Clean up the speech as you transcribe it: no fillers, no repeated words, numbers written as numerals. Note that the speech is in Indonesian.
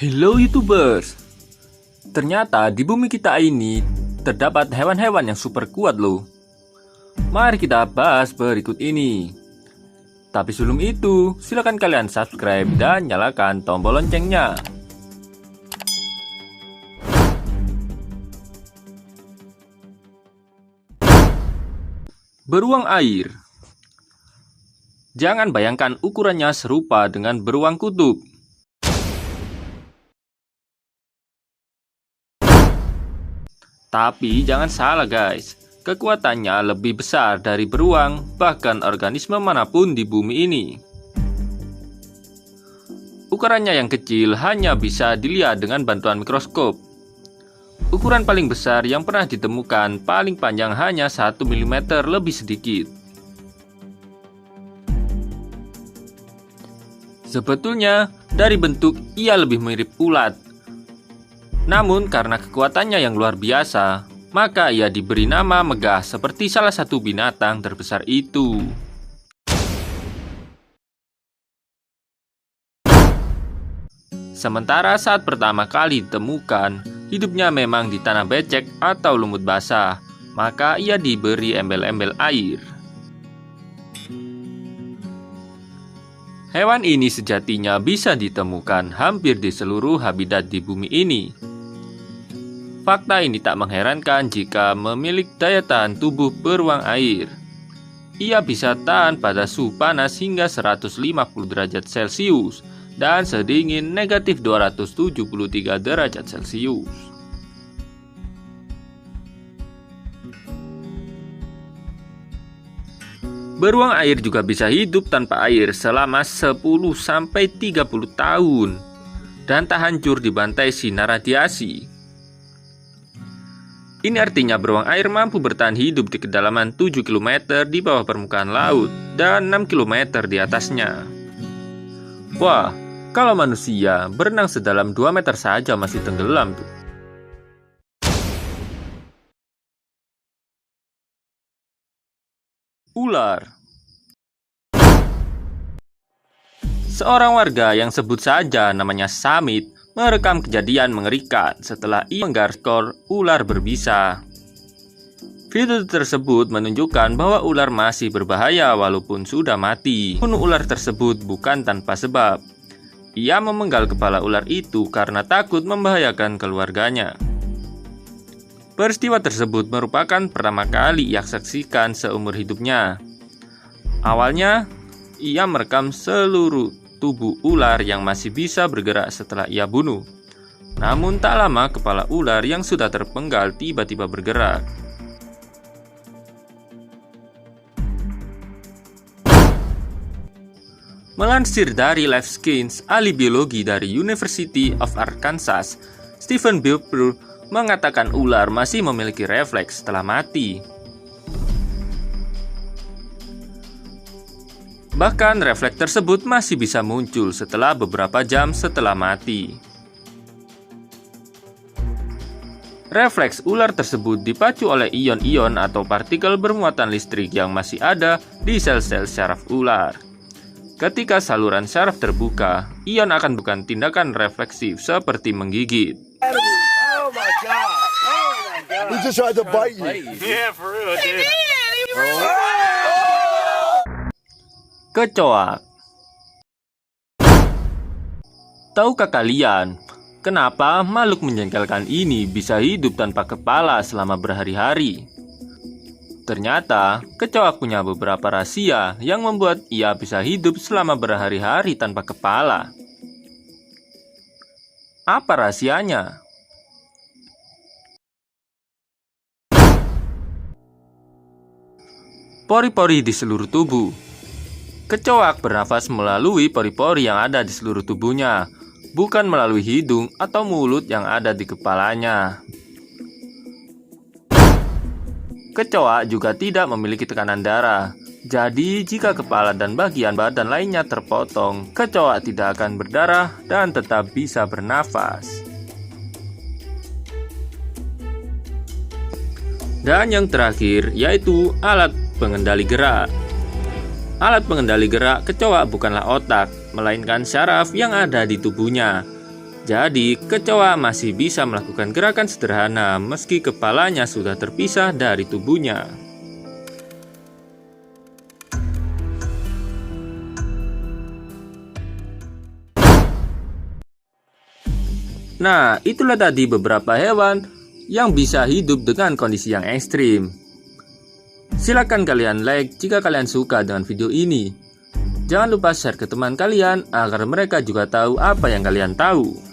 Hello YouTubers, ternyata di bumi kita ini terdapat hewan-hewan yang super kuat loh. Mari kita bahas berikut ini. Tapi sebelum itu, silakan kalian subscribe dan nyalakan tombol loncengnya. Beruang air. Jangan bayangkan ukurannya serupa dengan beruang kutub. Tapi jangan salah guys, kekuatannya lebih besar dari beruang, bahkan organisme manapun di bumi ini. Ukurannya yang kecil hanya bisa dilihat dengan bantuan mikroskop. Ukuran paling besar yang pernah ditemukan paling panjang hanya 1 mm lebih sedikit. Sebetulnya dari bentuk ia lebih mirip ulat. Namun karena kekuatannya yang luar biasa, maka ia diberi nama megah seperti salah satu binatang terbesar itu. Sementara saat pertama kali ditemukan, hidupnya memang di tanah becek atau lumut basah, maka ia diberi embel-embel air. Hewan ini sejatinya bisa ditemukan hampir di seluruh habitat di bumi ini. Fakta ini tak mengherankan jika memiliki daya tahan tubuh beruang air. Ia bisa tahan pada suhu panas hingga 150 derajat Celcius dan sedingin negatif 273 derajat Celcius. Beruang air juga bisa hidup tanpa air selama 10-30 tahun dan tak hancur dibantai sinar radiasi. Ini artinya beruang air mampu bertahan hidup di kedalaman 7 km di bawah permukaan laut dan 6 km di atasnya. Wah, kalau manusia berenang sedalam 2 meter saja masih tenggelam tuh. Ular. Seorang warga yang sebut saja namanya Samit merekam kejadian mengerikan setelah ia menggaskor ular berbisa. Video tersebut menunjukkan bahwa ular masih berbahaya walaupun sudah mati. Bunuh ular tersebut bukan tanpa sebab. Ia memenggal kepala ular itu karena takut membahayakan keluarganya. Peristiwa tersebut merupakan pertama kali ia saksikan seumur hidupnya. Awalnya, ia merekam seluruh tubuh ular yang masih bisa bergerak setelah ia bunuh. Namun tak lama kepala ular yang sudah terpenggal tiba-tiba bergerak. Melansir dari LifeScience, ahli biologi dari University of Arkansas, Stephen Bieber mengatakan ular masih memiliki refleks setelah mati. Bahkan refleks tersebut masih bisa muncul setelah beberapa jam setelah mati. Refleks ular tersebut dipacu oleh ion-ion atau partikel bermuatan listrik yang masih ada di sel-sel syaraf ular. Ketika saluran syaraf terbuka, ion akan bukan tindakan refleksif seperti menggigit. Oh my god! Oh my god! He just tried to bite you. Yeah, for real, dude. Kecoak. Tahukah kalian kenapa makhluk menjengkelkan ini bisa hidup tanpa kepala selama berhari-hari? Ternyata kecoak punya beberapa rahasia yang membuat ia bisa hidup selama berhari-hari tanpa kepala. Apa rahasianya? Pori-pori di seluruh tubuh. Kecoak bernafas melalui pori-pori yang ada di seluruh tubuhnya, bukan melalui hidung atau mulut yang ada di kepalanya. Kecoak juga tidak memiliki tekanan darah. Jadi, jika kepala dan bagian badan lainnya terpotong, kecoak tidak akan berdarah dan tetap bisa bernafas. Dan yang terakhir yaitu alat pengendali gerak. Alat pengendali gerak kecoa bukanlah otak, melainkan syaraf yang ada di tubuhnya. Jadi, kecoa masih bisa melakukan gerakan sederhana meski kepalanya sudah terpisah dari tubuhnya. Nah, itulah tadi beberapa hewan yang bisa hidup dengan kondisi yang ekstrim. Silakan kalian like jika kalian suka dengan video ini. Jangan lupa share ke teman kalian agar mereka juga tahu apa yang kalian tahu.